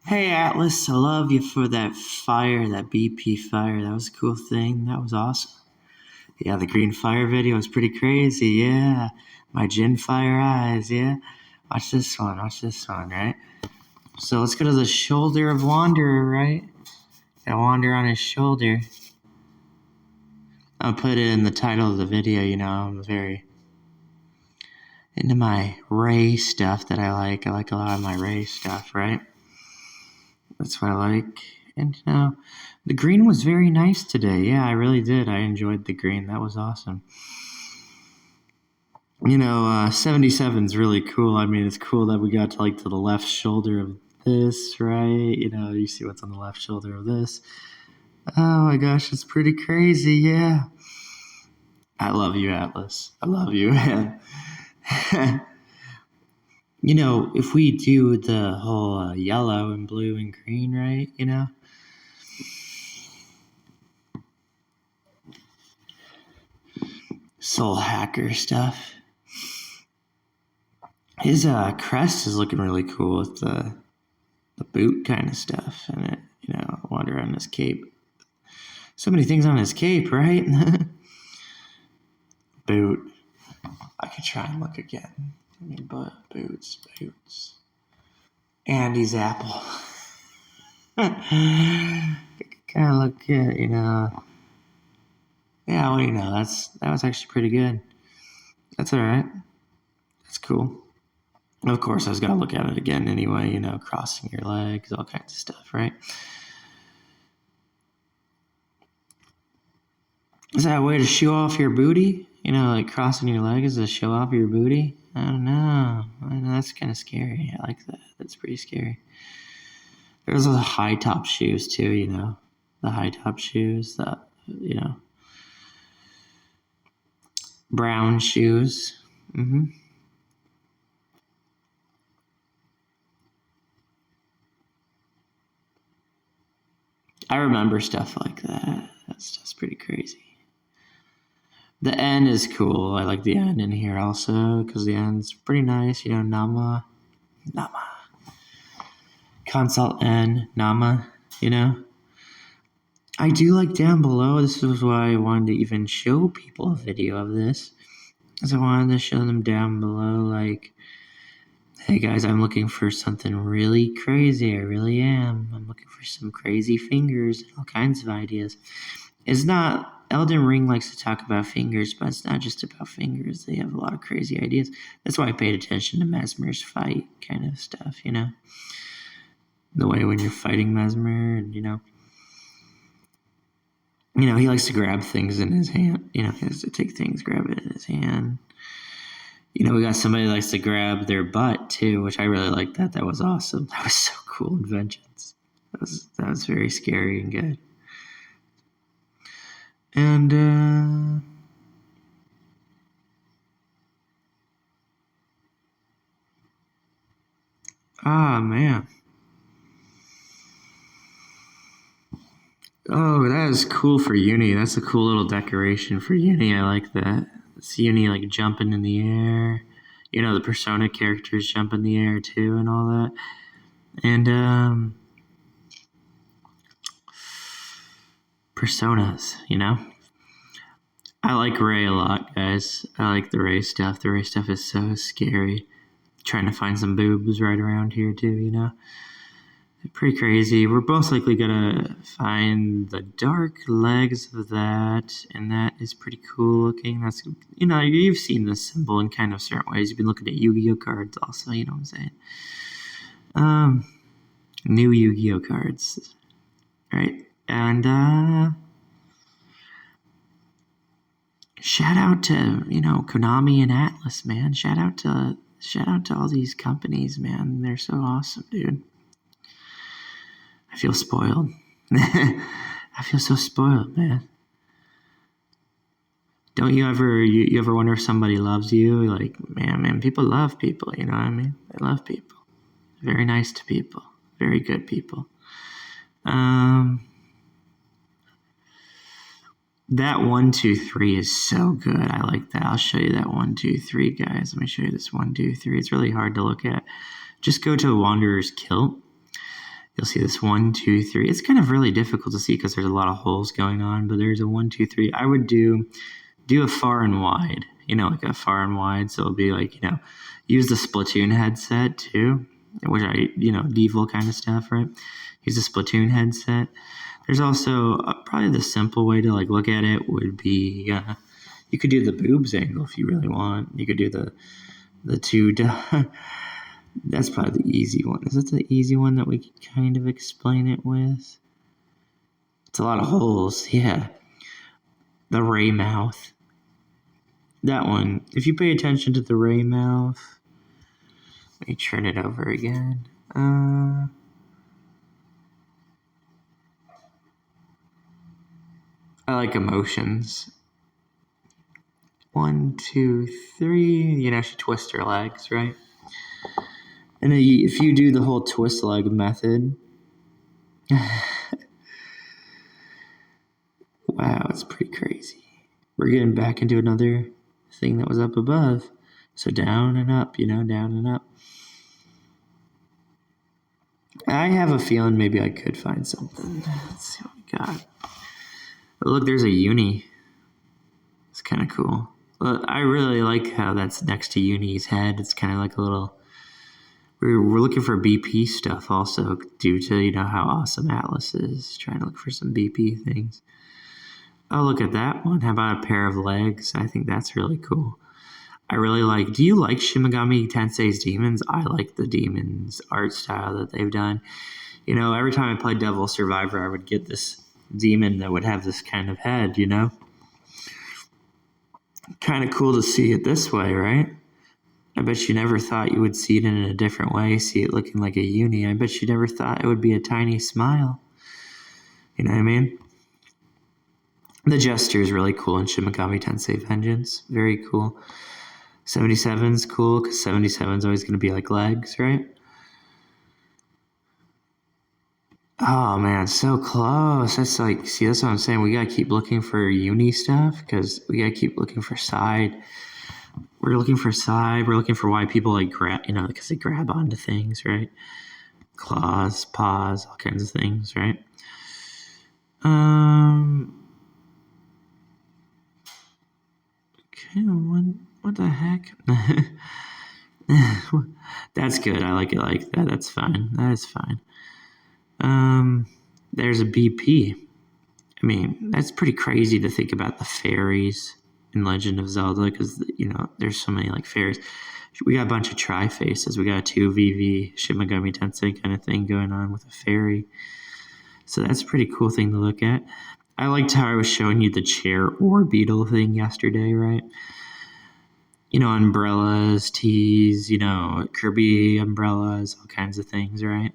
Hey Atlas, I love you for that fire, that BP fire. That was a cool thing. That was awesome. Yeah, the green fire video was pretty crazy. Yeah, my gin fire eyes. Yeah, watch this one. Right? So let's go to the shoulder of Wanderer. Right? Got Wander on his shoulder. I'll put it in the title of the video. I'm very into my Ray stuff that I like. I like a lot of my Ray stuff. Right? That's what I like. And, the green was very nice today. Yeah, I really did. I enjoyed the green. That was awesome. 77's really cool. I mean, it's cool that we got to the left shoulder of this, right? You see what's on the left shoulder of this. Oh my gosh, it's pretty crazy. Yeah. I love you, Atlas. I love you, man. If we do the whole yellow and blue and green, right? Soul hacker stuff. His crest is looking really cool with the boot kind of stuff and it, wander on his cape. So many things on his cape, right? Boot. I could try and look again. Boots. Andy's apple. Kind of look good, Yeah, well, that was actually pretty good. That's all right. That's cool. Of course, I was going to look at it again anyway, crossing your legs, all kinds of stuff, right? Is that a way to show off your booty? Crossing your legs to show off your booty? I don't know. That's kind of scary. I like that. That's pretty scary. There's the high top shoes too, the high top shoes, brown shoes. Mm-hmm. I remember stuff like that. That stuff's pretty crazy. The N is cool. I like the N in here also because the N's pretty nice. Nama. Consult N, Nama, I do like down below. This is why I wanted to even show people a video of this. Because I wanted to show them down below, like, hey guys, I'm looking for something really crazy. I really am. I'm looking for some crazy fingers and all kinds of ideas. It's not, Elden Ring likes to talk about fingers, but it's not just about fingers. They have a lot of crazy ideas. That's why I paid attention to Mesmer's fight kind of stuff, the way when you're fighting Mesmer and, he likes to grab things in his hand. He has to take things, grab it in his hand. We got somebody who likes to grab their butt too, which I really like that. That was awesome. That was so cool in Vengeance. That was very scary and good. And man. Oh, that is cool for Uni. That's a cool little decoration for Uni. I like that. It's Uni like jumping in the air. The Persona characters jump in the air too and all that. And Personas, I like Ray a lot, guys. I like the Ray stuff. The Ray stuff is so scary. Trying to find some boobs right around here too, They're pretty crazy. We're most likely gonna find the dark legs of that, and that is pretty cool looking. That's, you've seen this symbol in kind of certain ways. You've been looking at Yu-Gi-Oh cards also, you know what I'm saying? New Yu-Gi-Oh cards, right? And shout out to Konami and Atlas, man. Shout out to all these companies, man. They're so awesome, dude. I feel spoiled. I feel so spoiled, man. Don't you ever wonder if somebody loves you? Like, man, people love people, you know what I mean? They love people. Very nice to people. Very good people. That 1, 2, 3 is so good. I like that. I'll show you that 1, 2, 3, guys. Let me show you this 1, 2, 3. It's really hard to look at. Just go to a Wanderer's kilt. You'll see this 1, 2, 3. It's kind of really difficult to see because there's a lot of holes going on, but there's a 1, 2, 3. I would do a far and wide, like a far and wide. So it'll be like, use the Splatoon headset too, which Devil kind of stuff, right? Use the Splatoon headset. There's also probably the simple way to like look at it would be, you could do the boobs angle if you really want. You could do the two. That's probably the easy one. Is that the easy one that we could kind of explain it with? It's a lot of holes, yeah. The ray mouth. That one. If you pay attention to the ray mouth, let me turn it over again. I like emotions. 1, 2, 3. She twists her legs, right? And then if you do the whole twist leg method, wow, it's pretty crazy. We're getting back into another thing that was up above. So down and up, down and up. I have a feeling maybe I could find something. Let's see what we got. But look, there's a uni. It's kind of cool. Well, I really like how that's next to Uni's head. It's kind of like a little... We're looking for BP stuff also due to, how awesome Atlas is. Trying to look for some BP things. Oh, look at that one. How about a pair of legs? I think that's really cool. I really like... Do you like Shin Megami Tensei's demons? I like the demons art style that they've done. Every time I played Devil Survivor, I would get this demon that would have this kind of head, Kind of cool to see it this way, right? I bet you never thought you would see it in a different way, see it looking like a uni. I bet you never thought it would be a tiny smile. You know what I mean? The gesture is really cool in Shin Megami Tensei Vengeance. Very cool. 77's cool because 77's always going to be like legs, right? Oh man, so close. That's like, see, that's what I'm saying. We got to keep looking for uni stuff because we got to keep looking for side. We're looking for side. We're looking for why people like grab, because they grab onto things, right? Claws, paws, all kinds of things, right? Okay, what the heck? That's good. I like it like that. That's fine. That is fine. There's a BP. I mean, that's pretty crazy to think about the fairies in Legend of Zelda because, there's so many like fairies. We got a bunch of tri-faces. We got a 2VV Shin Megami Tensei kind of thing going on with a fairy. So that's a pretty cool thing to look at. I liked how I was showing you the chair or beetle thing yesterday, right? Umbrellas, teas, Kirby umbrellas, all kinds of things, right?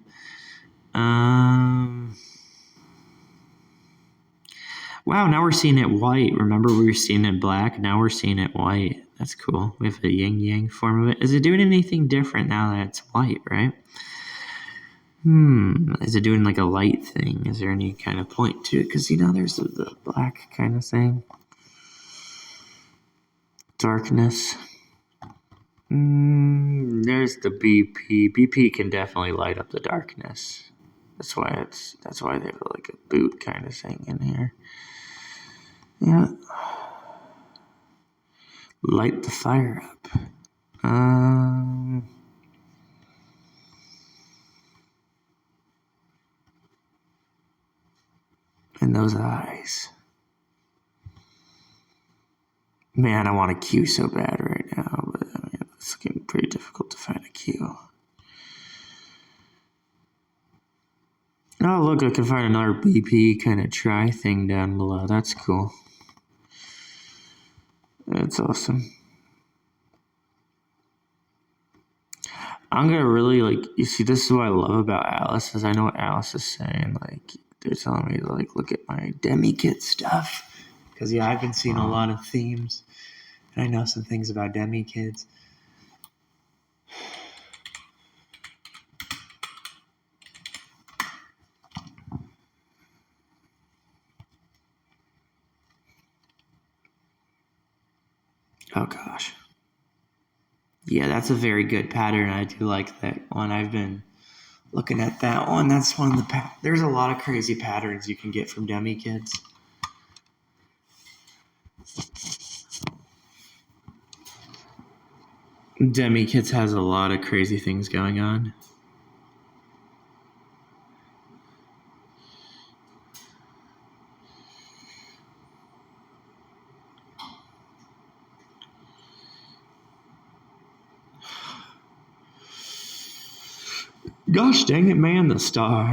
Wow, now we're seeing it white. Remember we were seeing it black? Now we're seeing it white. That's cool. We have a yin-yang form of it. Is it doing anything different now that it's white, right? Is it doing like a light thing? Is there any kind of point to it? Because, there's the black kind of thing. Darkness. There's the BP. BP can definitely light up the darkness. That's why they have like a boot kind of thing in here. Yeah. Light the fire up. And those eyes. Man, I want a Q so bad right now, but it's getting pretty difficult to find a Q. Oh, look, I can find another BP kind of try thing down below. That's cool. That's awesome. I'm going to really, you see, this is what I love about Alice, is I know what Alice is saying. They're telling me to, look at my demi kit stuff. Because, I've been seeing a lot of themes. And I know some things about demi kids. Oh, gosh. Yeah, that's a very good pattern. I do like that one. I've been Looking at that one, that's one of the there's a lot of crazy patterns you can get from demi kids. Demi kids has a lot of crazy things going on. Gosh dang it, man, the star.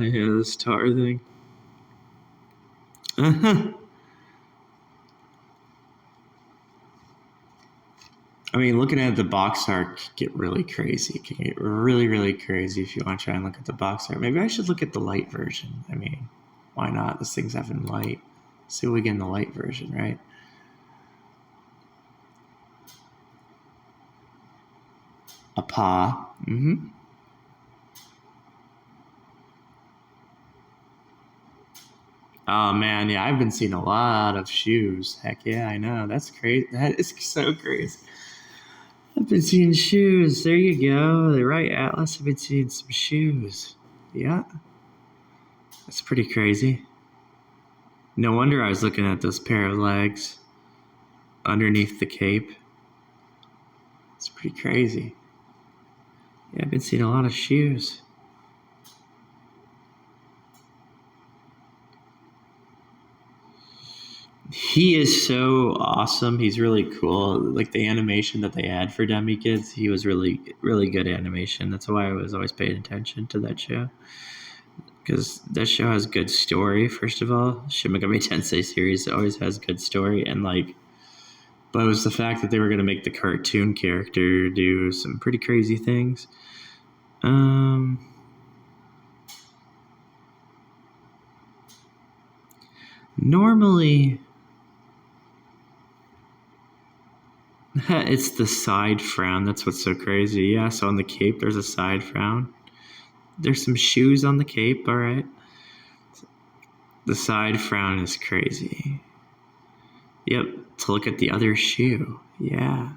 Yeah, the star thing. I mean, looking at the box art can get really crazy. It can get really, really crazy if you want to try and look at the box art. Maybe I should look at the light version. I mean, why not? This thing's having light. See what we get in the light version, right? A paw. Mm-hmm. Oh, man, yeah, I've been seeing a lot of shoes. Heck yeah, I know. That's crazy. That is so crazy. I've been seeing shoes. There you go. The right Atlas. I've been seeing some shoes. Yeah. That's pretty crazy. No wonder I was looking at this pair of legs underneath the cape. It's pretty crazy. Yeah, I've been seeing a lot of shoes. He is so awesome. He's really cool. Like the animation that they had for demi kids, he was really, really good animation. That's why I was always paying attention to that show. Because that show has good story, first of all. Shin Megami Tensei series always has good story. And but it was the fact that they were going to make the cartoon character do some pretty crazy things. Normally, it's the side frown. That's what's so crazy. Yeah, so on the cape, there's a side frown. There's some shoes on the cape, all right? The side frown is crazy. Yep, to look at the other shoe. Yeah.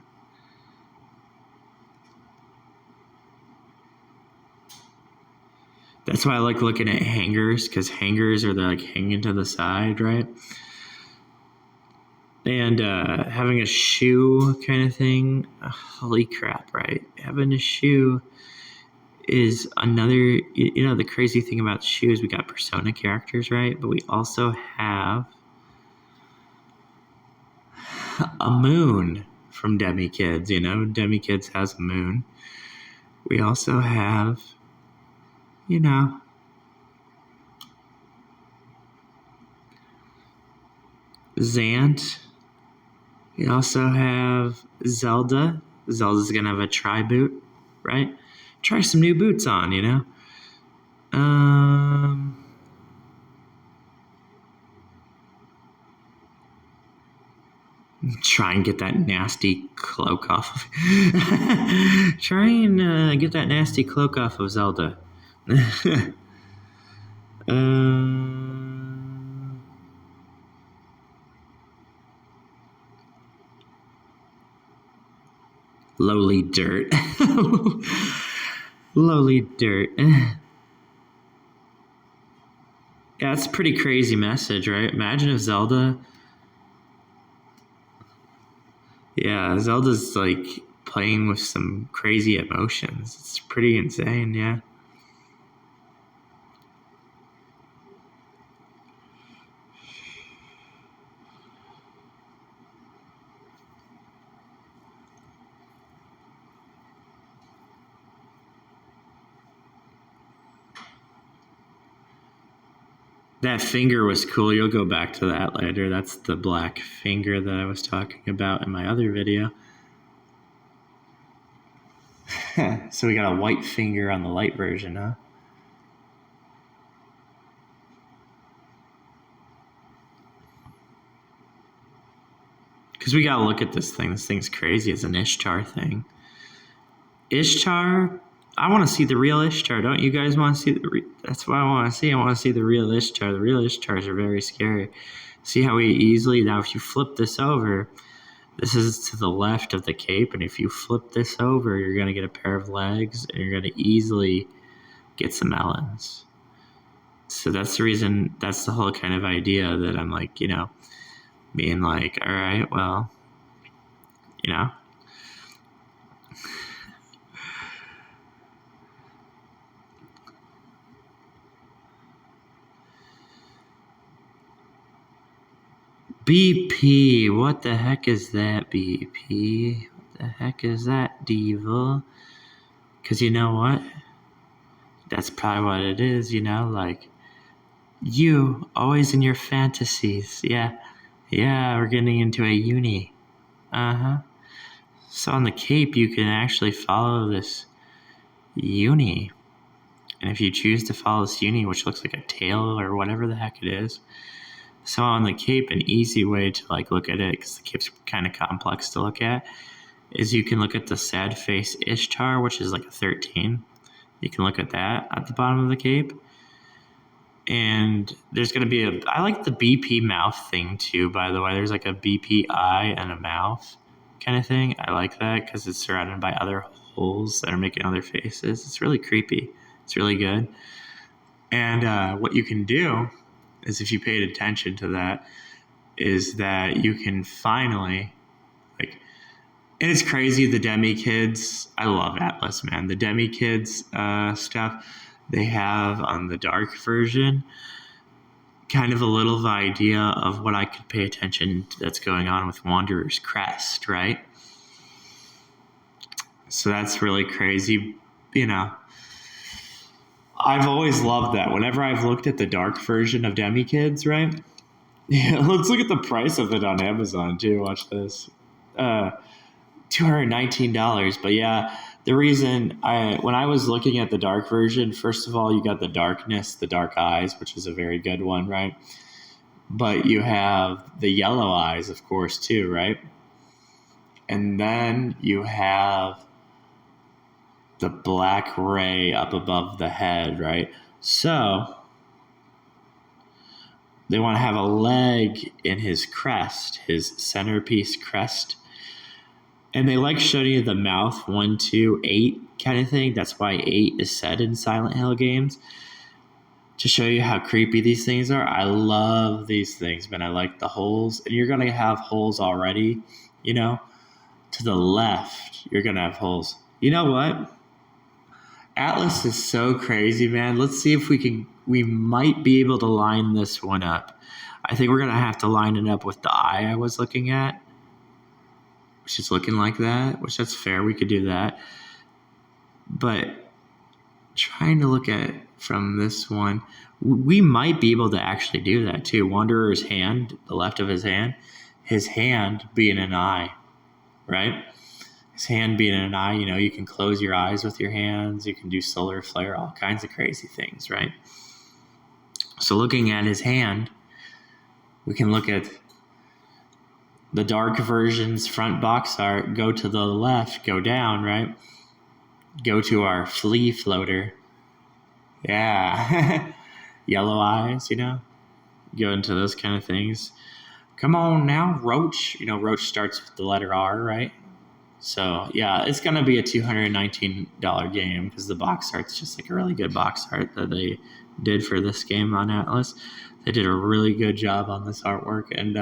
That's why I like looking at hangers, because hangers are hanging to the side, right? And having a shoe kind of thing, holy crap, right? Having a shoe is another, the crazy thing about shoes, we got Persona characters, right? But we also have a moon from Demi Kids, Demi Kids has a moon. We also have, Zant. We also have Zelda. Zelda's going to have a tri-boot, right? Try some new boots on, Try and get that nasty cloak off of Try and get that nasty cloak off of Zelda. Lowly dirt. Lowly dirt. Yeah, that's a pretty crazy message, right? Imagine if Zelda's playing with some crazy emotions. It's pretty insane, yeah. That finger was cool. You'll go back to that later. That's the black finger that I was talking about in my other video. So we got a white finger on the light version, huh? Because we got to look at this thing. This thing's crazy. It's an Ishtar thing. Ishtar, I want to see the real Ishtar. Don't you guys want to see that's what I want to see. I want to see the real Ishtar. The real Ishtars are very scary. See how we easily, now if you flip this over, this is to the left of the cape, and if you flip this over, you're going to get a pair of legs, and you're going to easily gets the melons. So that's the reason, that's the whole kind of idea that I'm like, being like, all right, well, BP, what the heck is that, BP? What the heck is that, Devil? Because you know what? That's probably what it is, like, you, always in your fantasies. Yeah, we're getting into a uni. Uh-huh. So on the Cape, you can actually follow this uni. And if you choose to follow this uni, which looks like a tail or whatever the heck it is, so on the Cape, an easy way to like look at it, because the Cape's kind of complex to look at, is you can look at the sad face Ishtar, which is like a 13. You can look at that at the bottom of the Cape. And there's going to be I like the BP mouth thing too, by the way. There's like a BP eye and a mouth kind of thing. I like that because it's surrounded by other holes that are making other faces. It's really creepy. It's really good. And what you can do is, if you paid attention to that, is that you can finally, like, and it's crazy, the demi kids, I love Atlas, man. The demi kids stuff they have on the dark version, kind of a little idea of what I could pay attention to that's going on with Wanderer's Crest, right? So that's really crazy, I've always loved that. Whenever I've looked at the dark version of Demi Kids, right? Yeah, let's look at the price of it on Amazon too. Watch this. $219. But yeah, the reason when I was looking at the dark version, first of all, you got the darkness, the dark eyes, which is a very good one, right? But you have the yellow eyes, of course, too, right? And then you have the black ray up above the head, right? So they want to have a leg in his crest, his centerpiece crest. And they like showing you the mouth 1, 2, 8 kind of thing. That's why 8 is said in Silent Hill games, to show you how creepy these things are. I love these things, man. I like the holes. And you're going to have holes already, to the left. You're going to have holes. You know what? Atlas is so crazy, man. Let's see if we might be able to line this one up. I think we're going to have to line it up with the eye I was looking at, which is looking like that, which that's fair. We could do that. But trying to look at it from this one, we might be able to actually do that too. Wanderer's hand, the left of his hand being an eye, right? His hand being an eye, you can close your eyes with your hands. You can do solar flare, all kinds of crazy things, right? So looking at his hand, we can look at the dark version's front box art, go to the left, go down, right? Go to our flea floater. Yeah. Yellow eyes, go into those kind of things. Come on now, Roach. Roach starts with the letter R, right? So, yeah, it's going to be a $219 game because the box art's just like a really good box art that they did for this game on Atlas. They did a really good job on this artwork. And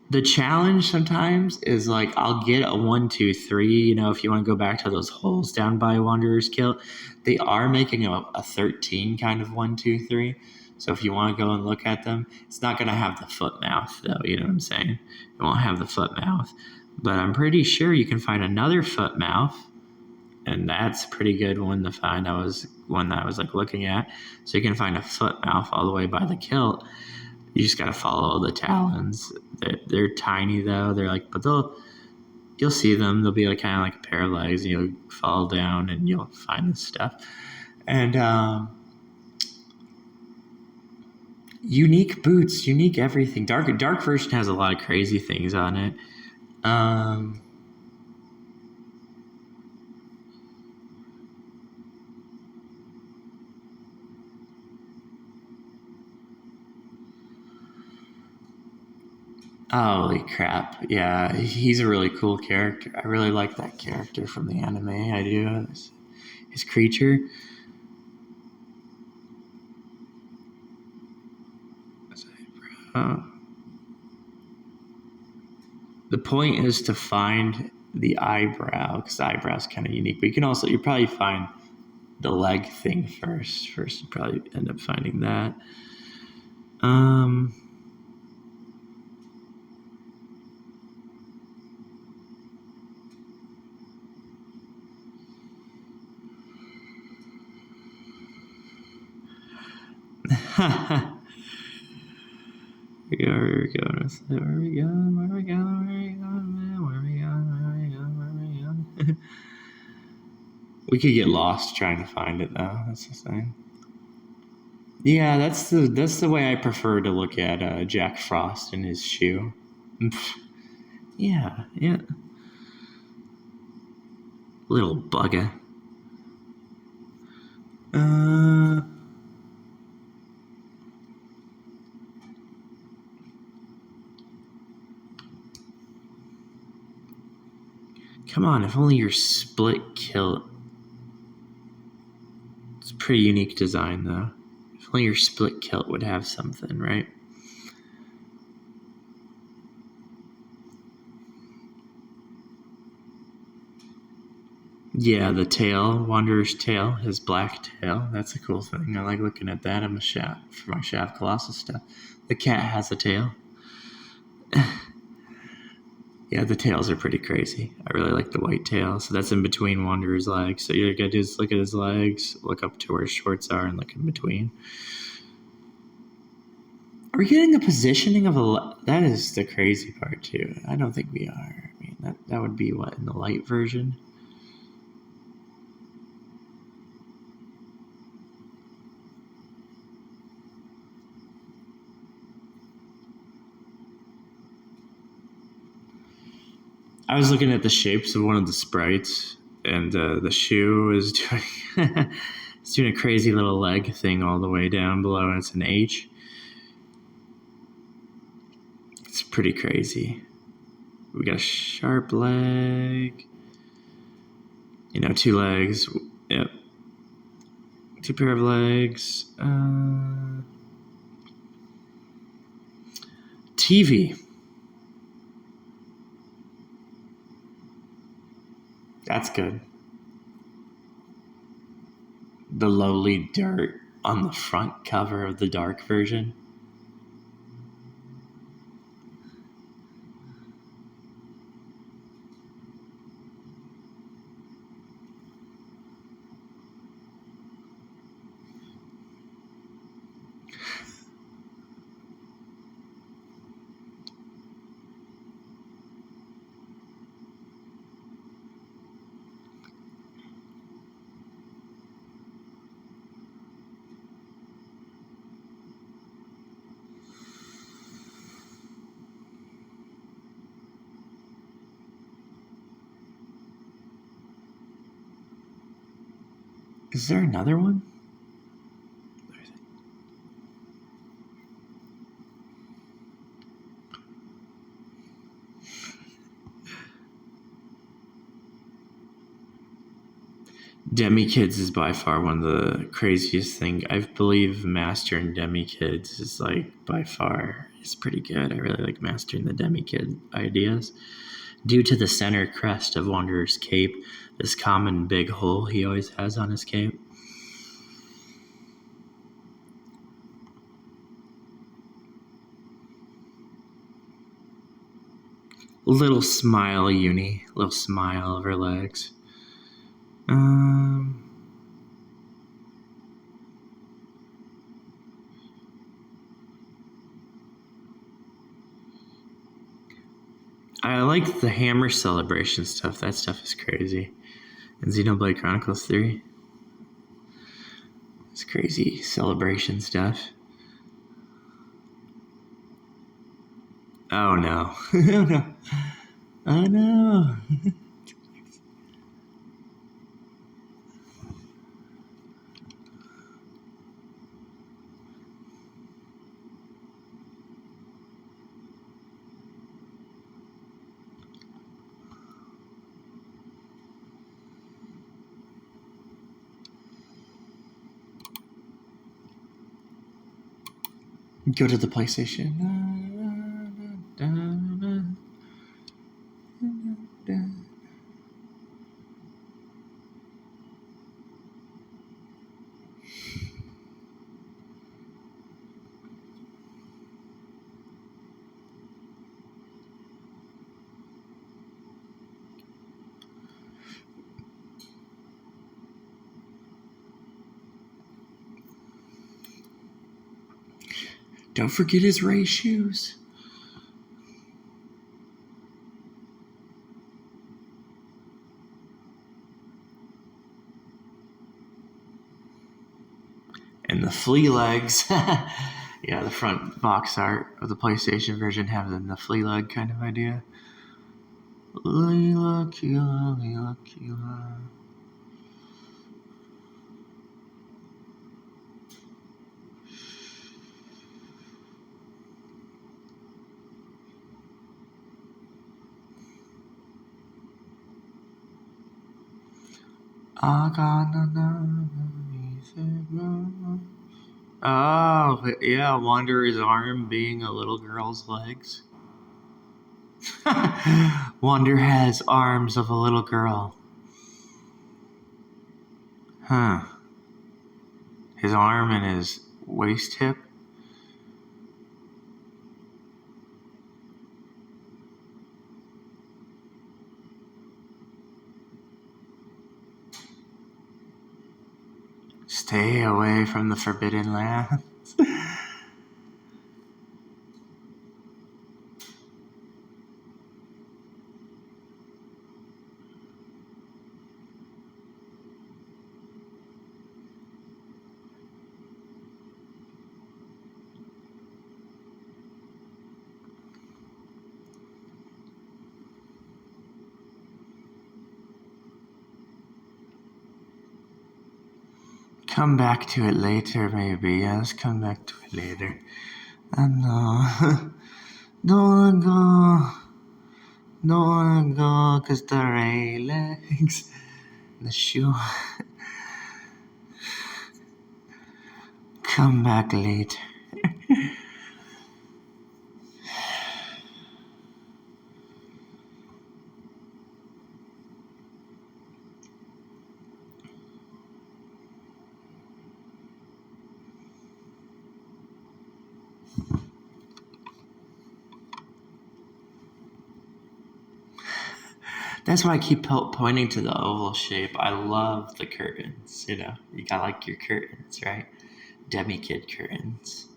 the challenge sometimes is like, I'll get a 1, 2, 3, if you want to go back to those holes down by Wanderer's Kill. They are making a 13 kind of 1, 2, 3. So if you want to go and look at them, it's not going to have the foot mouth, though. You know what I'm saying? It won't have the foot mouth. But I'm pretty sure you can find another foot mouth, and that's a pretty good one to find. That was one that I was like looking at. So you can find a foot mouth all the way by the kilt. You just got to follow the talons. They're tiny, though. They're like, but you'll see them. They'll be like kind of like a pair of legs, and you'll fall down, and you'll find this stuff. And unique boots, unique everything. Dark version has a lot of crazy things on it. Holy crap. Yeah, he's a really cool character. I really like that character from the anime. I do. His creature. Uh, the point is to find the eyebrow, because the eyebrow is kind of unique. But you probably find the leg thing first. First, you probably end up finding that. Where are we going? Where are we going? Where are we going? Where are we going, man? Where are we going? Where are we going? Where are we going? We could get lost trying to find it, though. That's the thing. Yeah, that's the way I prefer to look at Jack Frost and his shoe. Yeah. Little bugger. Come on, if only your split kill. It's a pretty unique design, though. If only your split kilt would have something, right? Yeah, the tail, Wanderer's tail, his black tail. That's a cool thing. I like looking at that in my for my Shaft Colossus stuff. The cat has a tail. Yeah, the tails are pretty crazy. I really like the white tail. So that's in between Wanderer's legs. So you gotta just look at his legs, look up to where his shorts are, and look in between. Are we getting the positioning of that is the crazy part too. I don't think we are. I mean, that would be what in the light version. I was looking at the shapes of one of the sprites, and the shoe is doing it's doing a crazy little leg thing all the way down below, and it's an H. It's pretty crazy. We got a sharp leg. 2 legs. Yep. 2 pair of legs. TV. That's good. The lowly dirt on the front cover of the dark version. Is there another one? Demi Kids is by far one of the craziest thing. I believe mastering Demi Kids is by far is pretty good. I really like mastering the Demi Kid ideas. Due to the center crest of Wanderer's cape, this common big hole he always has on his cape. Little smile of her legs. I like the Hammer Celebration stuff. That stuff is crazy. And Xenoblade Chronicles 3. It's crazy celebration stuff. Oh no. Oh no. Oh no. Go to the PlayStation. Don't forget his Ray shoes. And the flea legs. Yeah, the front box art of the PlayStation version having the flea leg kind of idea. Lila Kila, Lila Kila. Oh, yeah, Wanderer's arm being a little girl's legs. Wander has arms of a little girl. Huh. His arm and his waist hip. Stay away from the forbidden lands. Come back to it later, maybe. Yes, come back to it later. No. Don't wanna go. Don't wanna go, 'cause the Ray legs. The shoe. Come back later. That's why I keep pointing to the oval shape. I love the curtains, you know. You got like your curtains, right? Demi kid curtains.